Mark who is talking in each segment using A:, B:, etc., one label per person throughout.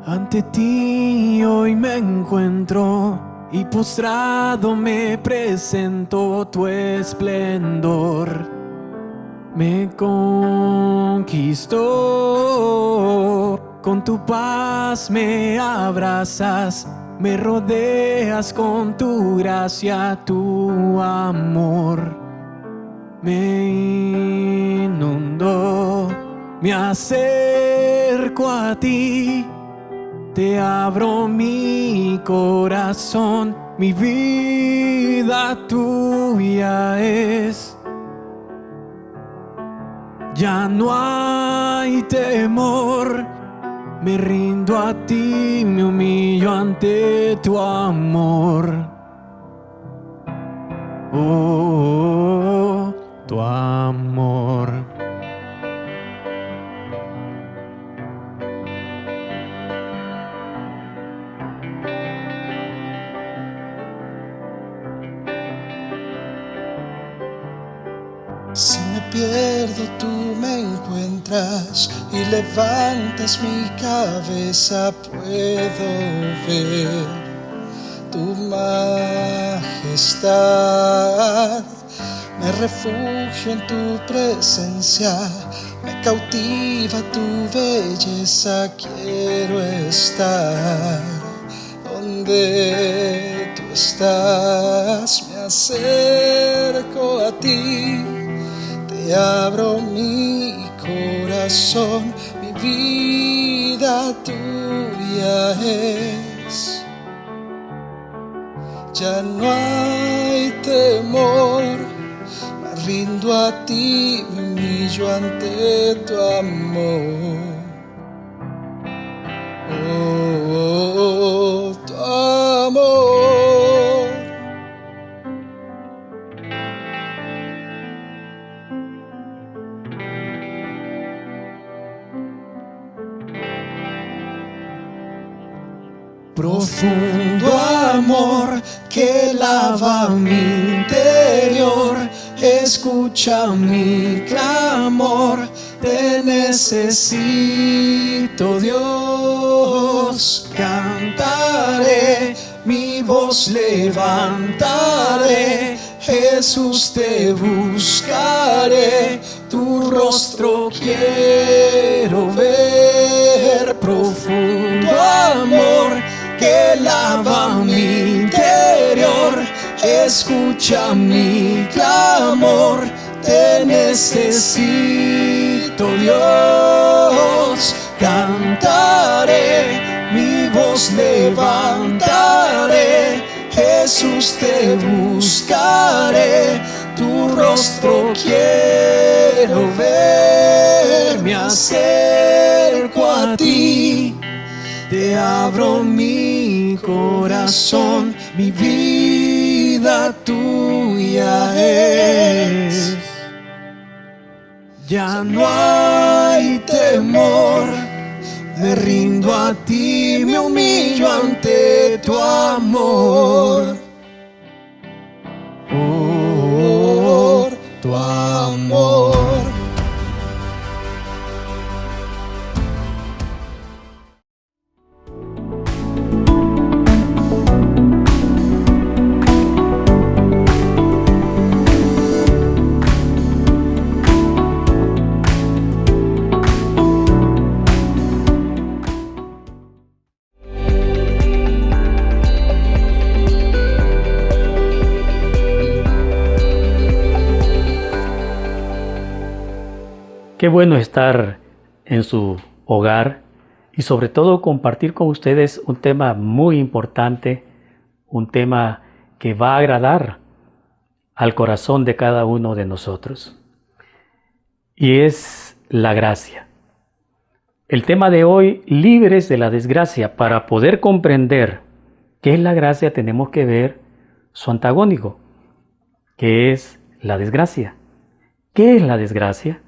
A: Ante ti hoy me encuentro y postrado me presento. Tu esplendor me conquistó. Con tu paz me abrazas, me rodeas con tu gracia, tu amor me inundó. Me acerco a ti, te abro mi corazón, mi vida tuya es. Ya no hay temor, me rindo a ti, me humillo ante tu amor. Oh, tu amor.
B: Si me pierdo, tú me encuentras y levantas mi cabeza. Puedo ver tu majestad. Me refugio en tu presencia, me cautiva tu belleza. Quiero estar donde tú estás. Me acerco a ti, te abro mi corazón, mi vida tuya es. Ya no hay temor, me rindo a ti, me humillo ante tu amor. Oh, tu amor.
A: Profundo amor que lava mi interior, escucha mi clamor, te necesito, Dios. Cantaré, mi voz levantaré, Jesús te buscaré, tu rostro quiero ver. Profundo amor que lava mi interior, escucha mi clamor, te necesito, Dios. Cantaré, mi voz levantaré, Jesús te buscaré, tu rostro quiero ver. Me acerco a ti, te abro mi corazón, mi vida tuya es. Ya no hay temor, me rindo a ti, me humillo ante tu amor. Oh, tu amor.
C: Qué bueno estar en su hogar y sobre todo compartir con ustedes un tema muy importante, un tema que va a agradar al corazón de cada uno de nosotros. Y es la gracia. El tema de hoy, libres de la desgracia. Para poder comprender qué es la gracia tenemos que ver su antagónico, que es la desgracia. ¿Qué es la desgracia?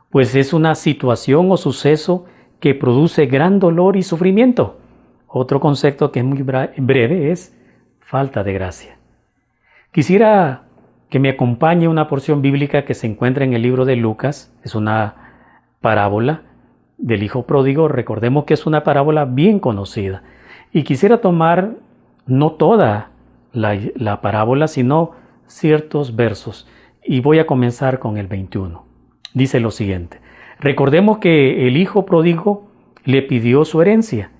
C: Pues es una situación o suceso que produce gran dolor y sufrimiento. Otro concepto que es muy breve es falta de gracia. Quisiera que me acompañe una porción bíblica que se encuentra en el libro de Lucas. Es una parábola del hijo pródigo, recordemos que es una parábola bien conocida. Y quisiera tomar no toda la parábola, sino ciertos versos. Y voy a comenzar con el 21. Dice lo siguiente. Recordemos que el hijo pródigo le pidió su herencia.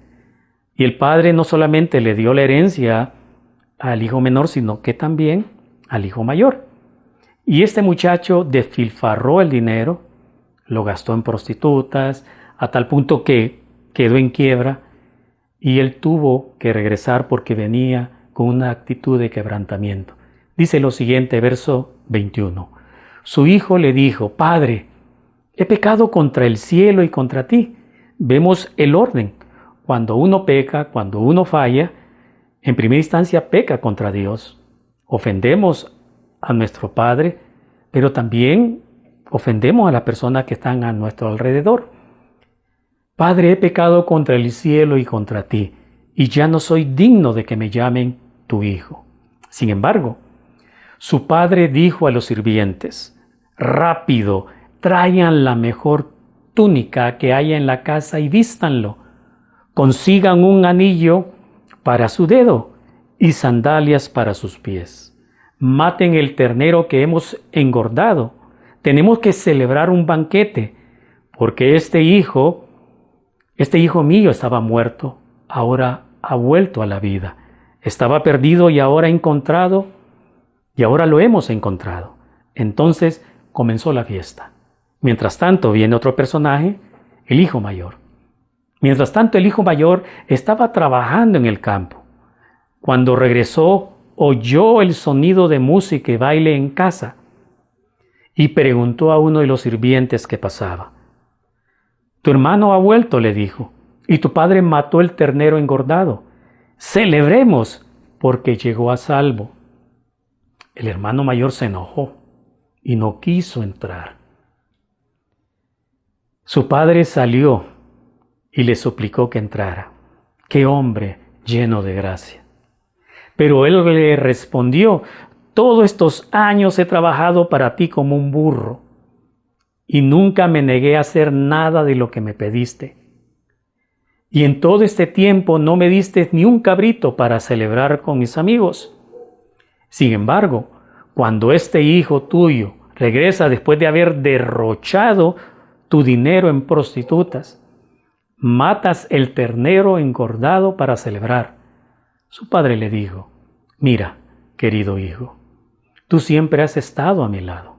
C: Y el padre no solamente le dio la herencia al hijo menor, sino que también al hijo mayor. Y este muchacho despilfarró el dinero, lo gastó en prostitutas, a tal punto que quedó en quiebra y él tuvo que regresar porque venía con una actitud de quebrantamiento. Dice lo siguiente, verso 21. Su hijo le dijo: Padre, he pecado contra el cielo y contra ti. Vemos el orden. Cuando uno peca, cuando uno falla, en primera instancia peca contra Dios. Ofendemos a nuestro Padre, pero también ofendemos a las personas que están a nuestro alrededor. Padre, he pecado contra el cielo y contra ti, y ya no soy digno de que me llamen tu hijo. Sin embargo, su padre dijo a los sirvientes: rápido, traigan la mejor túnica que haya en la casa y vístanlo. Consigan un anillo para su dedo y sandalias para sus pies. Maten el ternero que hemos engordado. Tenemos que celebrar un banquete, porque este hijo mío estaba muerto, ahora ha vuelto a la vida. Estaba perdido y ahora encontrado, y ahora lo hemos encontrado. Entonces comenzó la fiesta. Mientras tanto viene otro personaje, el hijo mayor. Mientras tanto el hijo mayor estaba trabajando en el campo. Cuando regresó, oyó el sonido de música y baile en casa y preguntó a uno de los sirvientes qué pasaba. Tu hermano ha vuelto, le dijo, y tu padre mató el ternero engordado. Celebremos, porque llegó a salvo. El hermano mayor se enojó y no quiso entrar. Su padre salió y le suplicó que entrara. ¡Qué hombre lleno de gracia! Pero él le respondió: todos estos años he trabajado para ti como un burro y nunca me negué a hacer nada de lo que me pediste. Y en todo este tiempo no me diste ni un cabrito para celebrar con mis amigos. Sin embargo, cuando este hijo tuyo regresa después de haber derrochado tu dinero en prostitutas, matas el ternero engordado para celebrar. Su padre le dijo: mira, querido hijo, tú siempre has estado a mi lado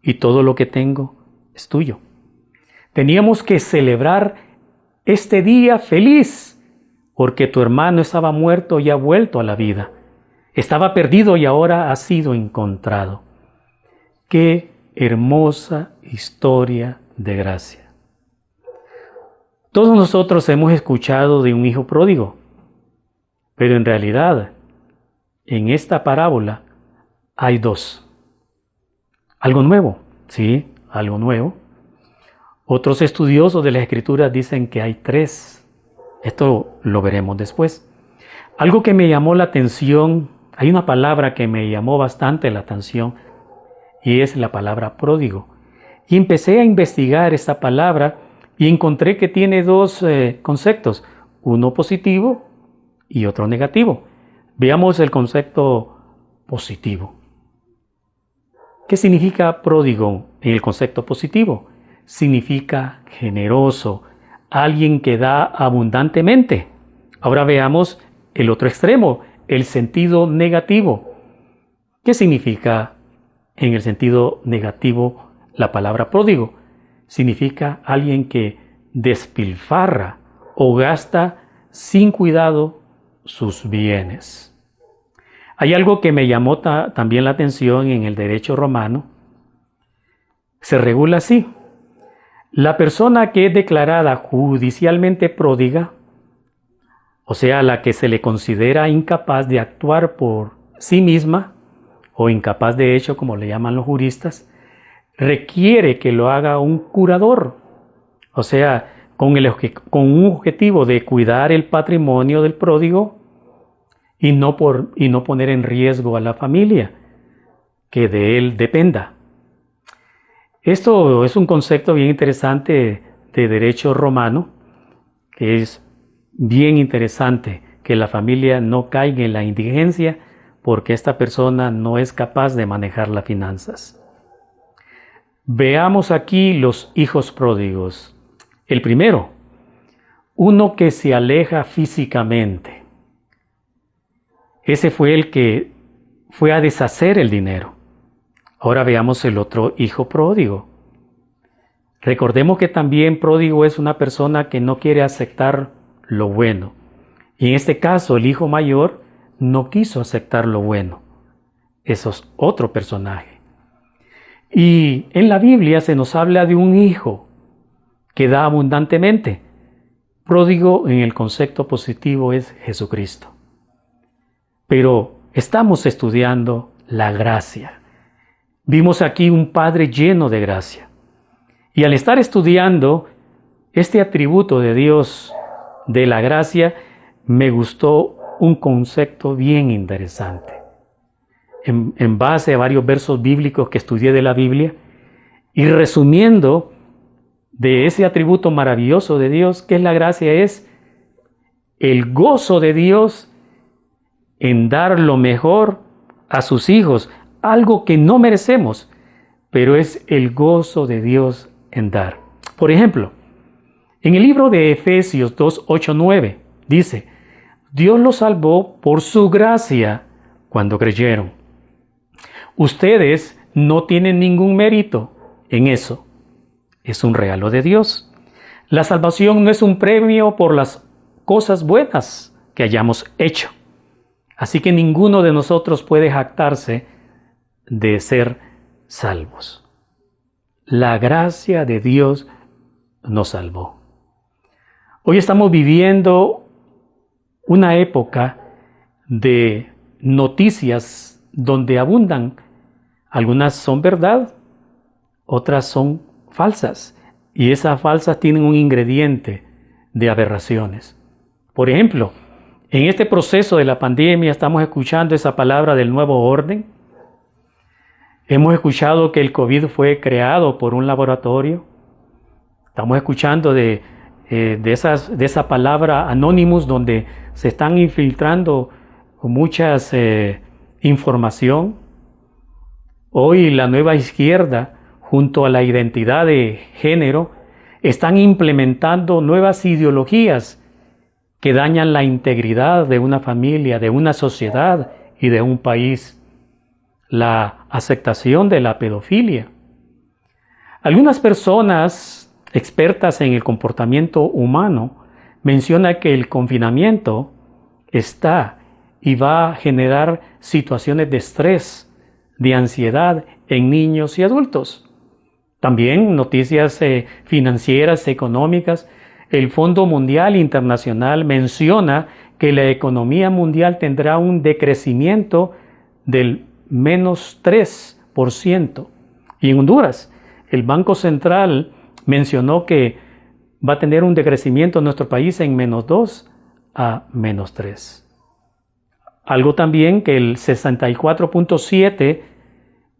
C: y todo lo que tengo es tuyo. Teníamos que celebrar este día feliz porque tu hermano estaba muerto y ha vuelto a la vida. Estaba perdido y ahora ha sido encontrado. ¡Qué hermosa historia de gracia! Todos nosotros hemos escuchado de un hijo pródigo, pero en realidad, en esta parábola hay dos. Algo nuevo, sí, algo nuevo. Otros estudiosos de las Escrituras dicen que hay tres. Esto lo veremos después. Algo que me llamó la atención, hay una palabra que me llamó bastante la atención y es la palabra pródigo. Y empecé a investigar esta palabra y encontré que tiene dos conceptos, uno positivo y otro negativo. Veamos el concepto positivo. ¿Qué significa pródigo en el concepto positivo? Significa generoso, alguien que da abundantemente. Ahora veamos el otro extremo, el sentido negativo. ¿Qué significa en el sentido negativo la palabra pródigo? Significa alguien que despilfarra o gasta sin cuidado sus bienes. Hay algo que me llamó también la atención en el derecho romano. Se regula así: la persona que es declarada judicialmente pródiga, o sea, la que se le considera incapaz de actuar por sí misma, o incapaz de hecho, como le llaman los juristas, requiere que lo haga un curador, o sea, con un objetivo de cuidar el patrimonio del pródigo y no poner en riesgo a la familia que de él dependa. Esto es un concepto bien interesante de derecho romano, que es bien interesante que la familia no caiga en la indigencia porque esta persona no es capaz de manejar las finanzas. Veamos aquí los hijos pródigos. El primero, uno que se aleja físicamente. Ese fue el que fue a deshacer el dinero. Ahora veamos el otro hijo pródigo. Recordemos que también pródigo es una persona que no quiere aceptar lo bueno. Y en este caso el hijo mayor no quiso aceptar lo bueno. Eso es otro personaje. Y en la Biblia se nos habla de un hijo que da abundantemente. Pródigo en el concepto positivo es Jesucristo. Pero estamos estudiando la gracia. Vimos aquí un Padre lleno de gracia. Y al estar estudiando este atributo de Dios, de la gracia, me gustó un concepto bien interesante. En base a varios versos bíblicos que estudié de la Biblia, y resumiendo de ese atributo maravilloso de Dios, que es la gracia, es el gozo de Dios en dar lo mejor a sus hijos, algo que no merecemos, pero es el gozo de Dios en dar. Por ejemplo, en el libro de Efesios 2, 8, 9, dice: Dios los salvó por su gracia cuando creyeron. Ustedes no tienen ningún mérito en eso. Es un regalo de Dios. La salvación no es un premio por las cosas buenas que hayamos hecho. Así que ninguno de nosotros puede jactarse de ser salvos. La gracia de Dios nos salvó. Hoy estamos viviendo una época de noticias donde abundan. Algunas son verdad, otras son falsas. Y esas falsas tienen un ingrediente de aberraciones. Por ejemplo, en este proceso de la pandemia estamos escuchando esa palabra del nuevo orden. Hemos escuchado que el COVID fue creado por un laboratorio. Estamos escuchando de esa palabra Anonymous, donde se están infiltrando muchas información. Hoy la nueva izquierda, junto a la identidad de género, están implementando nuevas ideologías que dañan la integridad de una familia, de una sociedad y de un país. La aceptación de la pedofilia. Algunas personas expertas en el comportamiento humano mencionan que el confinamiento está y va a generar situaciones de estrés, de ansiedad en niños y adultos. También noticias financieras, económicas. El Fondo Mundial Internacional menciona que la economía mundial tendrá un decrecimiento del menos 3%. Y en Honduras, el Banco Central mencionó que va a tener un decrecimiento en nuestro país en menos 2 a menos 3. Algo también que el 64.7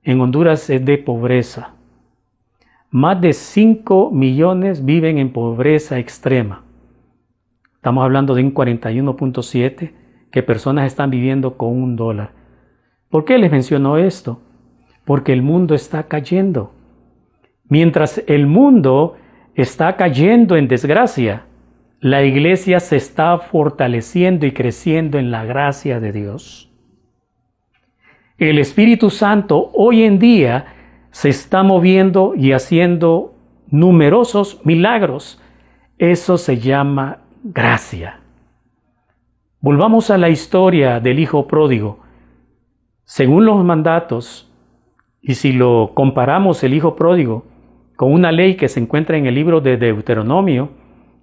C: en Honduras es de pobreza. Más de 5 millones viven en pobreza extrema. Estamos hablando de un 41.7 que personas están viviendo con $1. ¿Por qué les menciono esto? Porque el mundo está cayendo. Mientras el mundo está cayendo en desgracia, la iglesia se está fortaleciendo y creciendo en la gracia de Dios. El Espíritu Santo hoy en día se está moviendo y haciendo numerosos milagros. Eso se llama gracia. Volvamos a la historia del hijo pródigo. Según los mandatos, y si lo comparamos el hijo pródigo con una ley que se encuentra en el libro de Deuteronomio,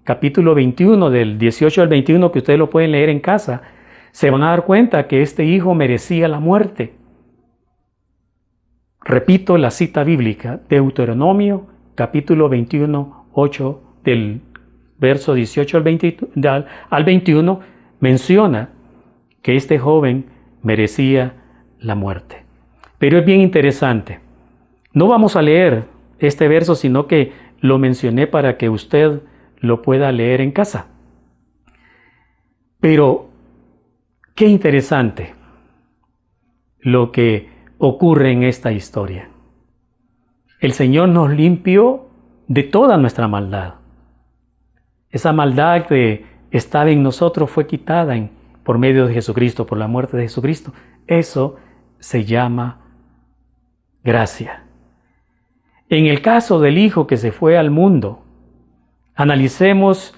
C: capítulo 21, del 18 al 21, que ustedes lo pueden leer en casa, se van a dar cuenta que este hijo merecía la muerte. Repito la cita bíblica, Deuteronomio, capítulo 21, 8, del verso 18 al 21, menciona que este joven merecía la muerte. Pero es bien interesante. No vamos a leer este verso, sino que lo mencioné para que usted lo pueda leer en casa. Pero qué interesante lo que ocurre en esta historia. El Señor nos limpió de toda nuestra maldad. Esa maldad que estaba en nosotros fue quitada por medio de Jesucristo, por la muerte de Jesucristo. Eso se llama gracia. En el caso del hijo que se fue al mundo, analicemos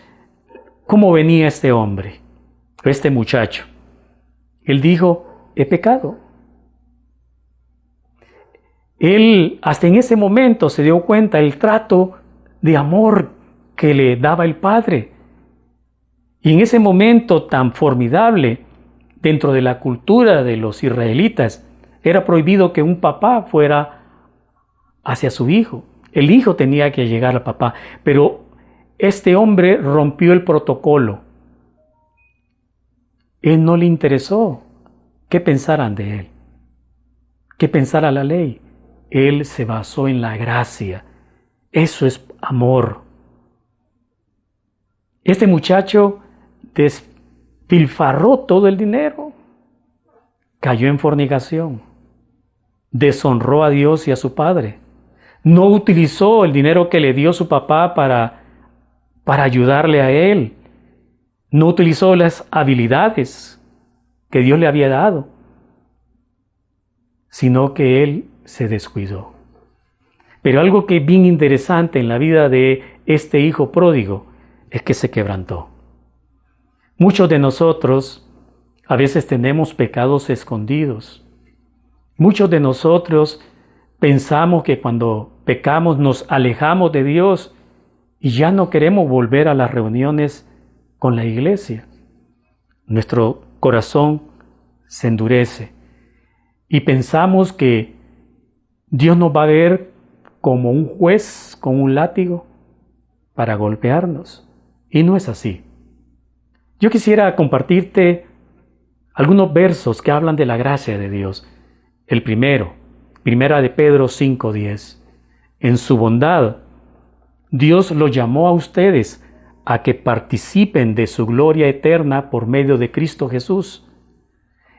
C: cómo venía este hombre, este muchacho. Él dijo, he pecado. Él hasta en ese momento se dio cuenta del trato de amor que le daba el Padre. Y en ese momento tan formidable, dentro de la cultura de los israelitas, era prohibido que un papá fuera hacia su hijo. El hijo tenía que llegar al papá, pero este hombre rompió el protocolo. Él no le interesó qué pensaran de él, qué pensara la ley. Él se basó en la gracia. Eso es amor. Este muchacho despilfarró todo el dinero, cayó en fornicación, deshonró a Dios y a su padre, no utilizó el dinero que le dio su papá para ayudarle a él, no utilizó las habilidades que Dios le había dado, sino que él se descuidó. Pero algo que es bien interesante en la vida de este hijo pródigo es que se quebrantó. Muchos de nosotros a veces tenemos pecados escondidos. Muchos de nosotros pensamos que cuando pecamos nos alejamos de Dios y ya no queremos volver a las reuniones con la iglesia. Nuestro corazón se endurece y pensamos que Dios nos va a ver como un juez con un látigo para golpearnos. Y no es así. Yo quisiera compartirte algunos versos que hablan de la gracia de Dios. El primero, Primera de Pedro 5:10. En su bondad, Dios los llamó a ustedes a que participen de su gloria eterna por medio de Cristo Jesús.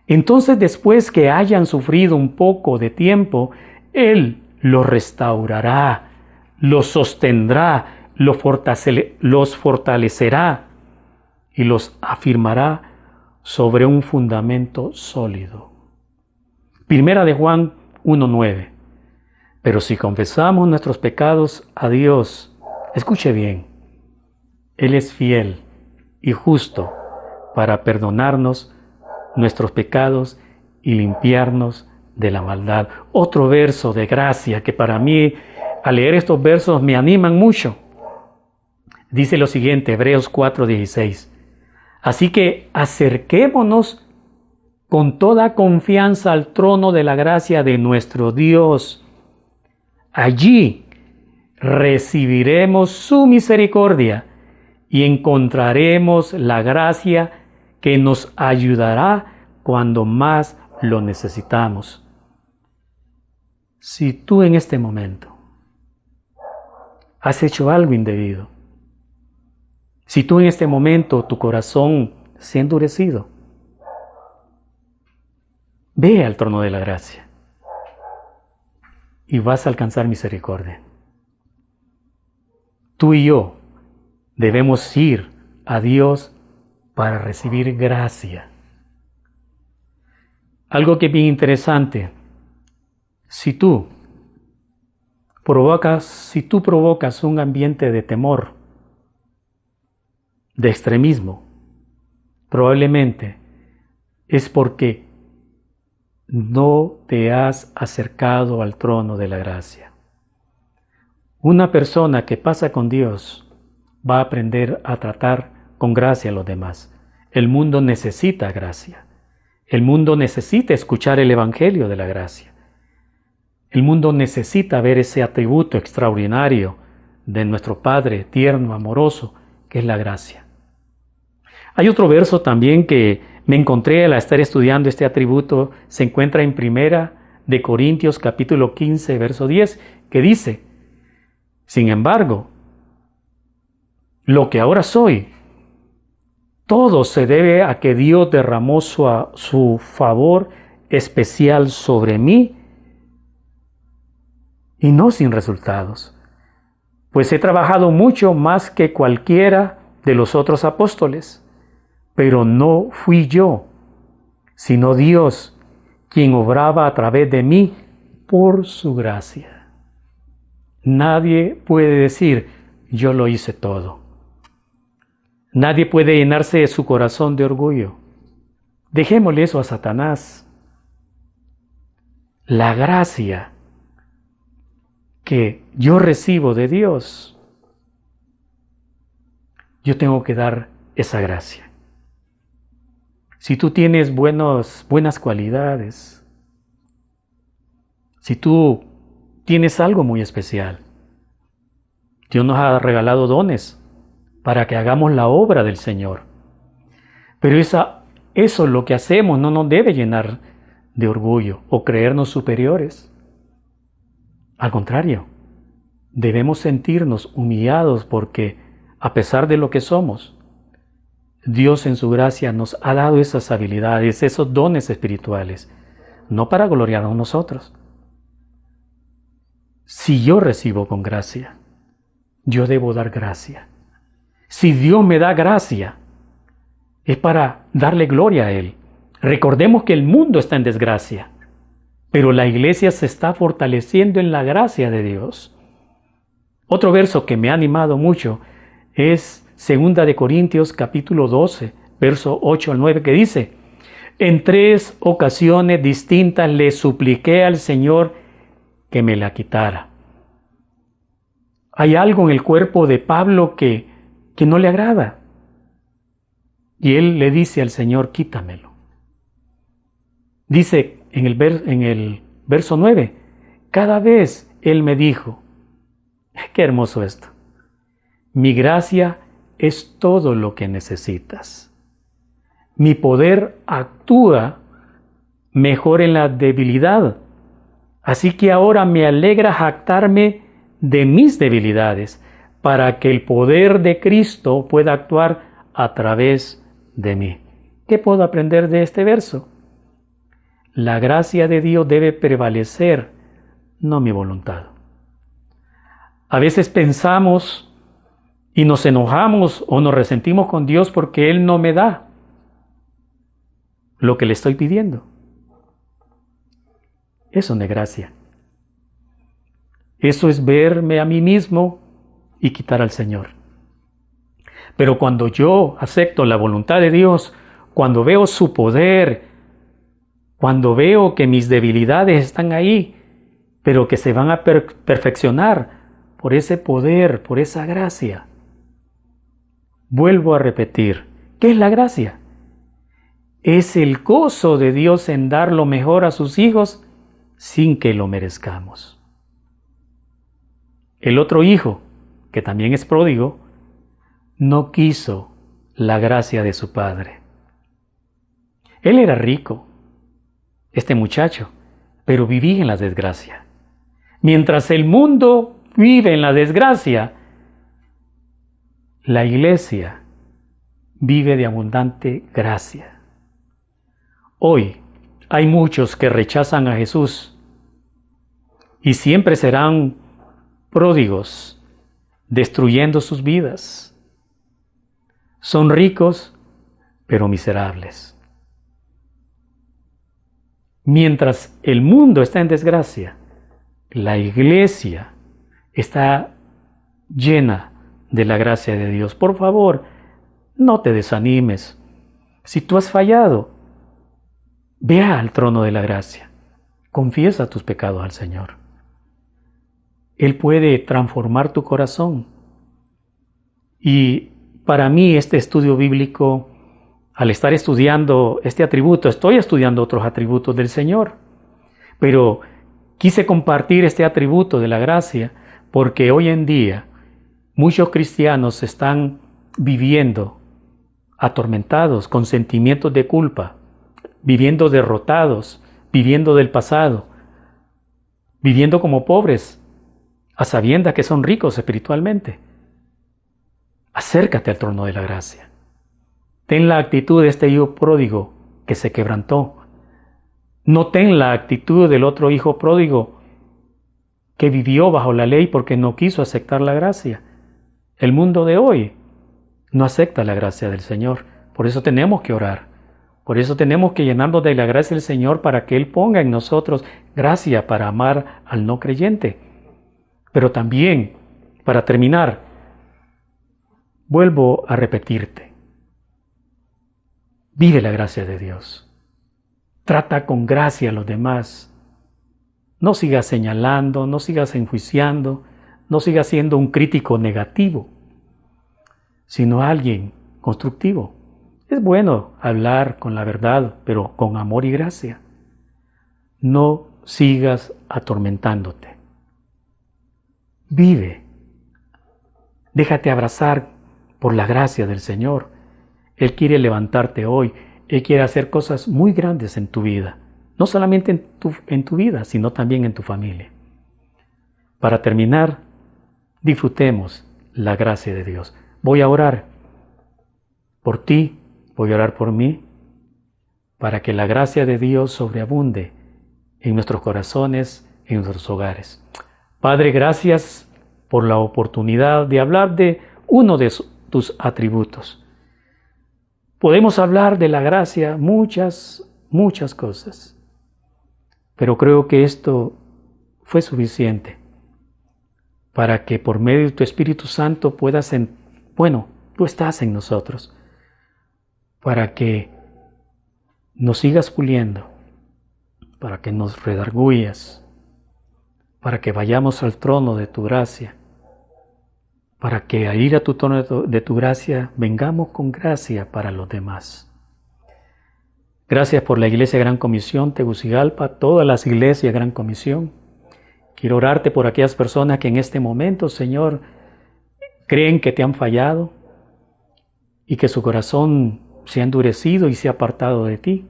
C: Entonces, después que hayan sufrido un poco de tiempo, Él los restaurará, los sostendrá, los fortalecerá y los afirmará sobre un fundamento sólido. Primera de Juan 1:9. Pero si confesamos nuestros pecados a Dios, escuche bien, Él es fiel y justo para perdonarnos nuestros pecados y limpiarnos de la maldad. Otro verso de gracia que para mí, al leer estos versos, me animan mucho. Dice lo siguiente, Hebreos 4:16. Así que acerquémonos con toda confianza al trono de la gracia de nuestro Dios. Allí recibiremos su misericordia y encontraremos la gracia que nos ayudará cuando más lo necesitamos. Si tú en este momento has hecho algo indebido, si tú en este momento tu corazón se ha endurecido, ve al trono de la gracia y vas a alcanzar misericordia. Tú y yo debemos ir a Dios para recibir gracia. Algo que es bien interesante, si tú provocas un ambiente de temor, de extremismo, probablemente es porque no te has acercado al trono de la gracia. Una persona que pasa con Dios va a aprender a tratar con gracia a los demás. El mundo necesita gracia. El mundo necesita escuchar el evangelio de la gracia. El mundo necesita ver ese atributo extraordinario de nuestro Padre tierno, amoroso, que es la gracia. Hay otro verso también que me encontré al estar estudiando este atributo, se encuentra en Primera de Corintios capítulo 15, verso 10, que dice: Sin embargo, lo que ahora soy, todo se debe a que Dios derramó su favor especial sobre mí y no sin resultados, pues he trabajado mucho más que cualquiera de los otros apóstoles, pero no fui yo, sino Dios quien obraba a través de mí por su gracia. Nadie puede decir, yo lo hice todo. Nadie puede llenarse de su corazón de orgullo. Dejémosle eso a Satanás. La gracia que yo recibo de Dios, yo tengo que dar esa gracia. Si tú tienes buenas cualidades, si tú tienes algo muy especial, Dios nos ha regalado dones para que hagamos la obra del Señor. Pero eso lo que hacemos no nos debe llenar de orgullo o creernos superiores. Al contrario, debemos sentirnos humillados porque, a pesar de lo que somos, Dios en su gracia nos ha dado esas habilidades, esos dones espirituales, no para gloriarnos nosotros. Si yo recibo con gracia, yo debo dar gracia. Si Dios me da gracia, es para darle gloria a Él. Recordemos que el mundo está en desgracia, pero la iglesia se está fortaleciendo en la gracia de Dios. Otro verso que me ha animado mucho es 2 de Corintios capítulo 12, verso 8 al 9, que dice: en 3 ocasiones distintas le supliqué al Señor que me la quitara. Hay algo en el cuerpo de Pablo que no le agrada. Y él le dice al Señor, quítamelo. Dice en el verso 9, cada vez él me dijo, qué hermoso esto, mi gracia es todo lo que necesitas. Mi poder actúa mejor en la debilidad. Así que ahora me alegra jactarme de mis debilidades, para que el poder de Cristo pueda actuar a través de mí. ¿Qué puedo aprender de este verso? La gracia de Dios debe prevalecer, no mi voluntad. A veces pensamos y nos enojamos o nos resentimos con Dios porque Él no me da lo que le estoy pidiendo. Eso no es gracia. Eso es verme a mí mismo y quitar al Señor. Pero cuando yo acepto la voluntad de Dios, cuando veo su poder, cuando veo que mis debilidades están ahí, pero que se van a perfeccionar por ese poder, por esa gracia, vuelvo a repetir, ¿qué es la gracia? Es el gozo de Dios en dar lo mejor a sus hijos sin que lo merezcamos. El otro hijo, que también es pródigo, no quiso la gracia de su padre. Él era rico, este muchacho, pero vivía en la desgracia. Mientras el mundo vive en la desgracia, la iglesia vive de abundante gracia. Hoy hay muchos que rechazan a Jesús y siempre serán pródigos, destruyendo sus vidas. Son ricos, pero miserables. Mientras el mundo está en desgracia, la iglesia está llena de la gracia de Dios. Por favor, no te desanimes. Si tú has fallado, ve al trono de la gracia. Confiesa tus pecados al Señor. Él puede transformar tu corazón. Y para mí este estudio bíblico, al estar estudiando este atributo, estoy estudiando otros atributos del Señor. Pero quise compartir este atributo de la gracia porque hoy en día muchos cristianos están viviendo atormentados con sentimientos de culpa, viviendo derrotados, viviendo del pasado, viviendo como pobres, a sabiendas que son ricos espiritualmente. Acércate al trono de la gracia. Ten la actitud de este hijo pródigo que se quebrantó. No ten la actitud del otro hijo pródigo que vivió bajo la ley porque no quiso aceptar la gracia. El mundo de hoy no acepta la gracia del Señor. Por eso tenemos que orar. Por eso tenemos que llenarnos de la gracia del Señor para que Él ponga en nosotros gracia para amar al no creyente. Pero también, para terminar, vuelvo a repetirte. Vive la gracia de Dios. Trata con gracia a los demás. No sigas señalando, no sigas enjuiciando, no sigas siendo un crítico negativo, sino alguien constructivo. Es bueno hablar con la verdad, pero con amor y gracia. No sigas atormentándote. Vive. Déjate abrazar por la gracia del Señor. Él quiere levantarte hoy. Él quiere hacer cosas muy grandes en tu vida. No solamente en tu vida, sino también en tu familia. Para terminar, disfrutemos la gracia de Dios. Voy a orar por ti. Voy a orar por mí para que la gracia de Dios sobreabunde en nuestros corazones, en nuestros hogares. Padre, gracias por la oportunidad de hablar de uno de tus atributos. Podemos hablar de la gracia muchas cosas, pero creo que esto fue suficiente para que por medio de tu Espíritu Santo puedas, tú estás en nosotros, para que nos sigas puliendo, para que nos redarguyas, para que vayamos al trono de tu gracia, para que al ir a tu trono de tu gracia vengamos con gracia para los demás. Gracias por la Iglesia Gran Comisión Tegucigalpa, todas las iglesias Gran Comisión. Quiero orarte por aquellas personas que en este momento, Señor, creen que te han fallado y que su corazón se ha endurecido y se ha apartado de ti.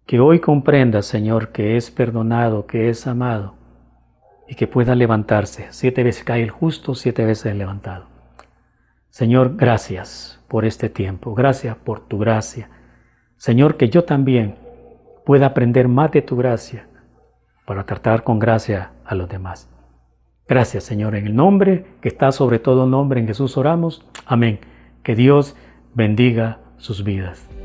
C: Que hoy comprendas, Señor, que es perdonado, que es amado y que pueda levantarse. 7 veces cae el justo, 7 veces es levantado. Señor, gracias por este tiempo. Gracias por tu gracia. Señor, que yo también pueda aprender más de tu gracia para tratar con gracia a los demás. Gracias, Señor, en el nombre que está sobre todo nombre, en Jesús oramos. Amén. Que Dios bendiga sus vidas.